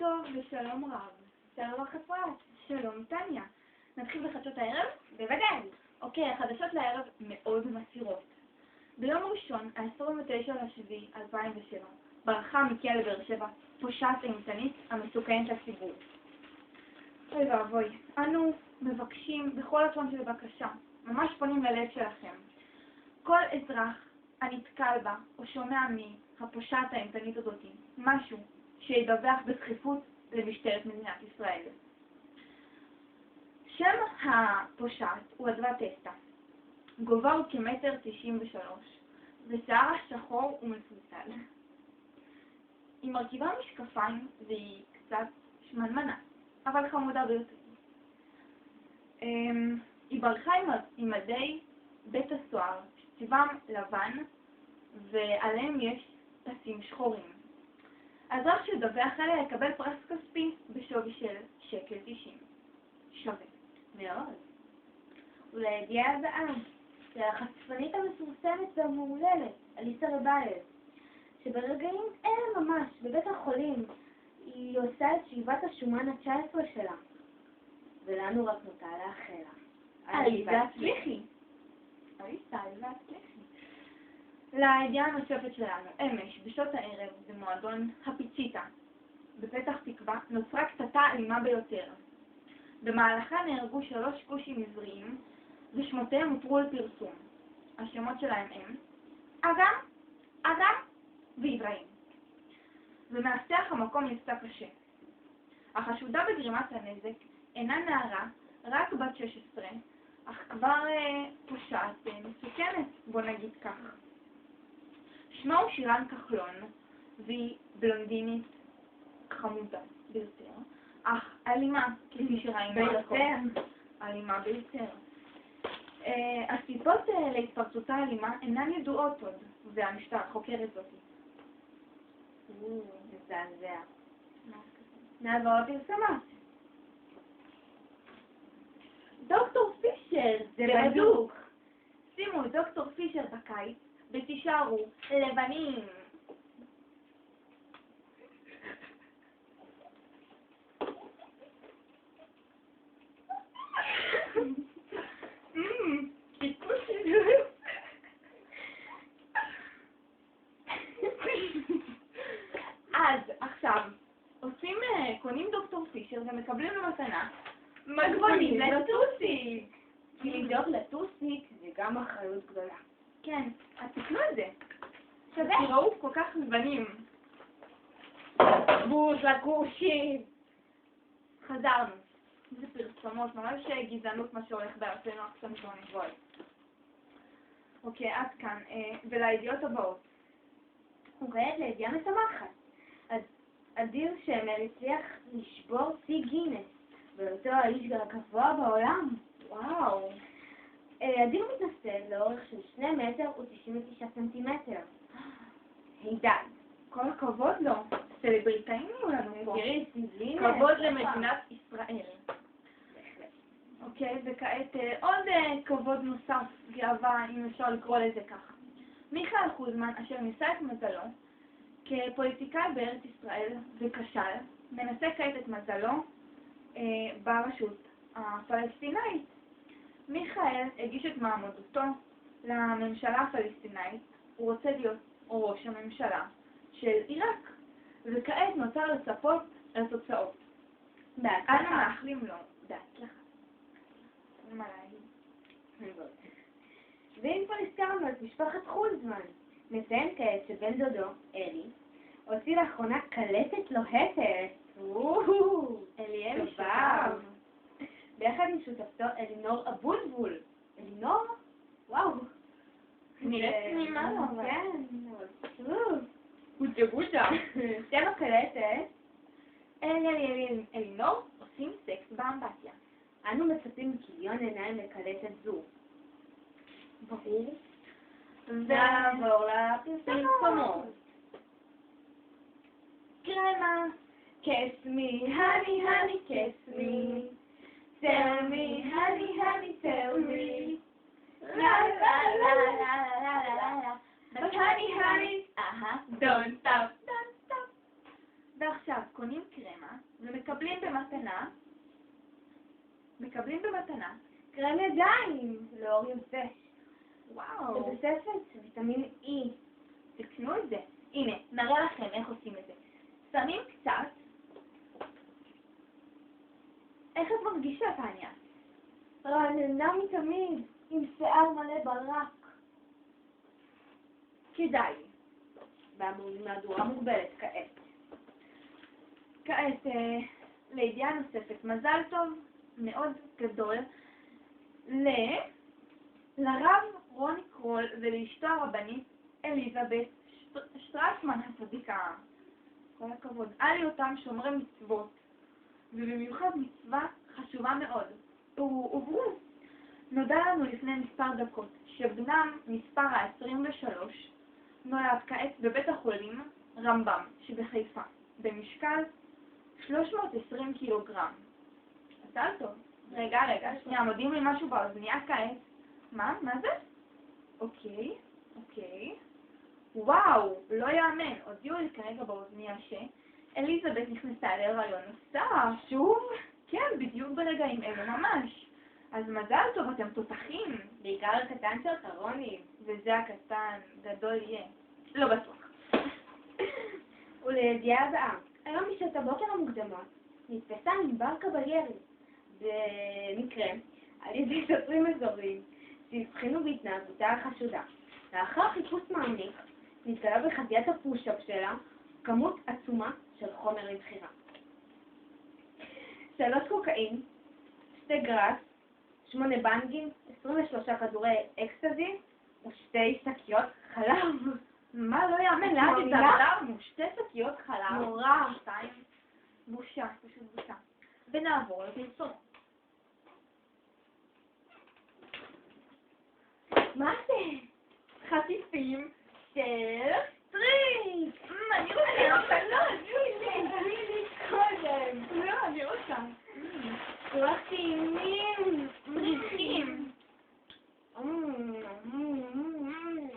טוב ושלום רב. שלום החפרת. שלום טניה. נתחיל בחדשות הערב? בוודאי. אוקיי, החדשות לערב מאוד מסעירות. ביום ראשון, ה-29/7/2007, ברחה מכלא באר שבע פושעת אימתנית המסוכנת לציבור. אוי ואבוי, אנו מבקשים בכל לשון של בקשה, ממש פונים ללב שלכם. כל אזרח הנתקל בה או שומע מהפושעת האימתנית הזאת משהו שידווח בדחיפות למשטרת מדינת ישראל. שם הפושעת הוא אדווה טסטה. גובה הוא כ1.93 מטר, ושיער שחור ומפוצל. היא מרכיבה משקפיים והיא קצת שמנמנה, אבל חמודה ביותר. היא ברחה עם מדי בית הסוהר, שצבעם לבן, ועליהם יש פסים שחורים. האזרח שדווח עליה יקבל פרס כספי בשווי של 1.90 שקל. שווה. מאוד. ולידיעה הבאה, שהחשפנית המפורסמת והמהוללת, אליסה רבייב, שברגעים אלה ממש, בבית החולים, היא עושה את שאיבת השומן ה-19 שלה. ולנו רק נוטה לאחל לה. עליזה הצליחי. עליזה הצליחי. לידיעה הנוספת שלנו, אמש, בשעות הערב, במועדון הפיציטה, בפתח תקווה, נוצרה קטטה אלימה ביותר. במהלכה נהרגו 3 כושים עבריים, ושמותיהם הותרו על פרסום. השמות שלהם הם אגם ואיברהים. ומאבטח המקום נפצע קשה. החשודה בגרימת הנזק אינה נערה, רק בת 16, אך כבר פושעת מסוכנת, בוא נגיד כך. שמה הוא שירן כחלון, והיא בלונדינית חמודה ביותר, אך אלימה, כפי שראינו ביותר. אלימה ביותר. הסיבות להתפרצותה אלימה אינן ידועות עוד, והמשטרה חוקרת זאת. מזעזע. נעבור לפרסומות. דוקטור פישר, זה בדוק. שימו את דוקטור פישר בקיץ ותישארו לבנים. אז עכשיו קונים דוקטור פישר ומקבלים במתנה מגבונים לטוסיק. כי לדאוג לטוסיק זה גם אחריות גדולה. כן, אז תקנו את זה. תראו כל כך לבנים. בוז לכושים. חזרנו. זה פרסומות, ממש גזענות מה שהולך בארצנו עכשיו נבואי. אוקיי, עד כאן. ולידיעות הבאות. וכעת לידיעה משמחת. אדיר שמר הצליח לשבור שיא גינס, בהיותו האיש הגבוה בעולם. וואו. אדיר מתנשא לאורך של 2 מטר ו99 סנטימטר. הידד. כל הכבוד לו. סלבריטאים יהיו לנו פה. תראי, סיזין. כבוד למדינת ישראל. אוקיי, וכעת עוד כבוד נוסף, גאווה, אם אפשר לקרוא לזה ככה. מיכאל חוזמן, אשר ניסה את מזלו כפוליטיקאי בארץ ישראל וכשל, מנסה כעת את מזלו ברשות הפלסטינאית. מיכאל הגיש את מעמדותו לממשלה הפלסטינאית, הוא רוצה להיות ראש הממשלה של עיראק, וכעת נותר לצפות לתוצאות. אנו מאחלים לו בהצלחה. אין מה להגיד. ואם כבר הזכרנו את משפחת חוזמן, נציין כעת שבן דודו, אלי, הוציא לאחרונה קלטת לוהטת. אליאל שובב. ביחד עם שותפתו אלינור אבוטבול. אלינור? וואו. נראית תמימה לו. כן. בוטה. שם הקלטת. אלינור עושים סקס באמבטיה. אנו מצפים כיליון עיניים לקלטת זו. ברור. ונעבור לפרסומות. Grandma, kiss me, honey, honey, kiss me. Tell me, honey, honey, tell me. La la la la la la la la. But honey, honey, don't stop, don't stop. ועכשיו עכשיו קונים קרמה ומקבלים במתנה קרם ידיים לאור יפה. וואו, מבוססת ויטמין E. תקנו את זה. הנה, נראה לכם איך עושים את זה. שמים קצת. איך את מרגישה, טניה? רעננה מתמיד, עם שיער מלא ברק. כדאי. במהדורה מוגבלת כעת. כעת, לידיעה נוספת, מזל טוב מאוד גדול לרב רוני קרול ולאשתו הרבנית אליזבת שטרסמן הצדיקה. כל הכבוד. על היותם שומרי מצוות, ובמיוחד מצווה חשובה מאוד. וברו. נודע לנו לפני מספר דקות שבנם מספר ה-23 נולד כעת בבית החולים רמב"ם שבחיפה, במשקל 320 קילוגרם. מזל טוב. רגע, שנייה, מודיעים לי משהו באוזניה כעת. מה זה? אוקיי. וואו, לא יאמן. הודיעו לי כרגע באוזניה שאליזבת נכנסה להיריון נוסף. שוב? כן, בדיוק ברגעים אלה ממש. אז מזל טוב, אתם תותחים. בעיקר הקטן שלך, רוני. וזה הקטן, גדול יהיה. לא בטוח. ולידיעה הבאה, היום בשעות הבוקר המוקדמות נתפסה ענבר קביירי במקרה על ידי שוטרים אזוריים שהבחינו בהתנהגותה החשודה. לאחר חיפוש מעמיק נתגלה בחדיית הפושאפ שלה כמות עצומה של חומר לבחירה. 3 קוקאין, 2 גראס, 8 בנגים, 23 כדורי אקסטזי ו2 שקיות חלב. מה לא יאמן? לאט התדרדרנו? 2 שקיות חלב. נורא. 2. בושה, פשוט בושה. ונעבור לפרסום. מה זה? חטיפים של סטריט. אני רוצה. לא, אני רוצה. רוח טעימים. מריחים.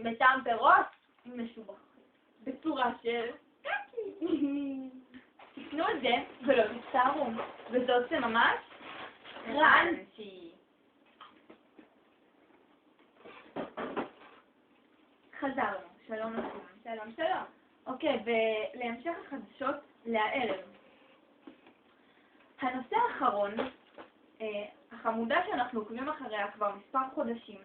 בטעם פירות? משובחים. בצורה של קקי. תקנו את זה ולא תצטערו. וזאת זה ממש קראנצ'י. חזרנו. שלום לכולם. שלום. אוקיי, ולהמשך החדשות להערב. הנושא האחרון, החמודה שאנחנו עוקבים אחריה כבר מספר חודשים,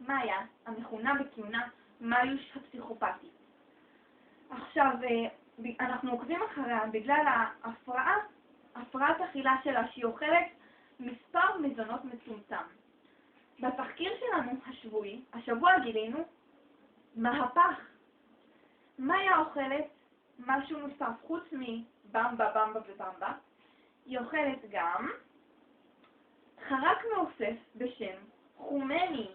מאיה, המכונה בכינונה מאיוש הפסיכופתית. עכשיו, אנחנו עוקבים אחריה בגלל הפרעת אכילה שלה שהיא אוכלת מספר מזונות מצומצם. בתחקיר שלנו השבוע גילינו מהפך. מאיה אוכלת משהו נוסף חוץ מבמבה ובמבה. היא אוכלת גם חרק מעופף בשם חומני.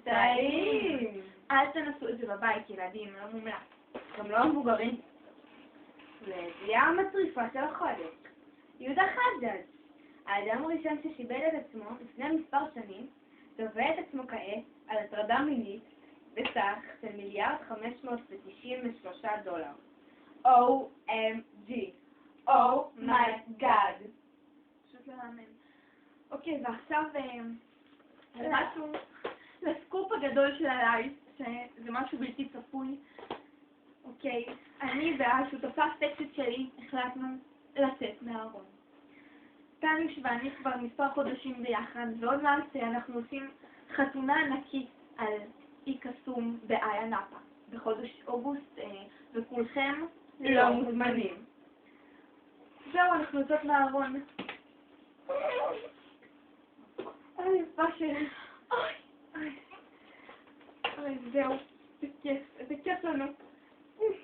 טעים. אל תנסו את זה בבית, ילדים, לא מומלץ. גם לא המבוגרים. וידיעה המטריפה של החודש. יהודה חדד, האדם הראשון ששיבד את עצמו לפני מספר שנים, תובע את עצמו כעת על הטרדה מינית בסך של $1,593. OMG. Oh my God. פשוט לא להאמן. אוקיי, ועכשיו משהו לסקופ הגדול של הלייב, שזה משהו בלתי צפוי. אוקיי, אני והשותפה הסקסית שלי החלטנו לצאת מהארון. טניש ואני כבר מספר חודשים ביחד, ועוד מעט אנחנו עושים חתונה ענקית על אי קסום באיה נאפה בחודש אוגוסט, וכולכם לא מוזמנים. זהו, אנחנו יוצאות מהארון. יפה שלי. זהו, זה כיף לנו.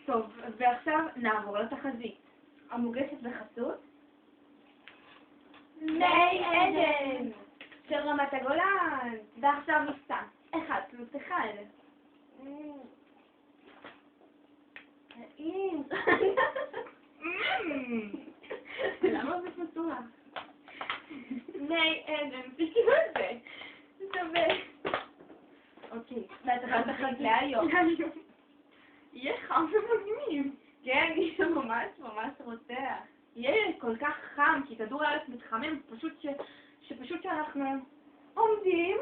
טוב, ועכשיו נעבור לתחזית. המוגשת בחסות מי עדן של רמת הגולן. ועכשיו מבצע 1+1. טעים. למה זה פתוח? מי עדן, תקראו את זה. זה שווה. אוקיי, והתחזית להיום. יהיה חם ומגניב. כן, זה ממש ממש רותח. יהיה כל כך חם, כי כדור הארץ מתחמם, פשוט שאנחנו עומדים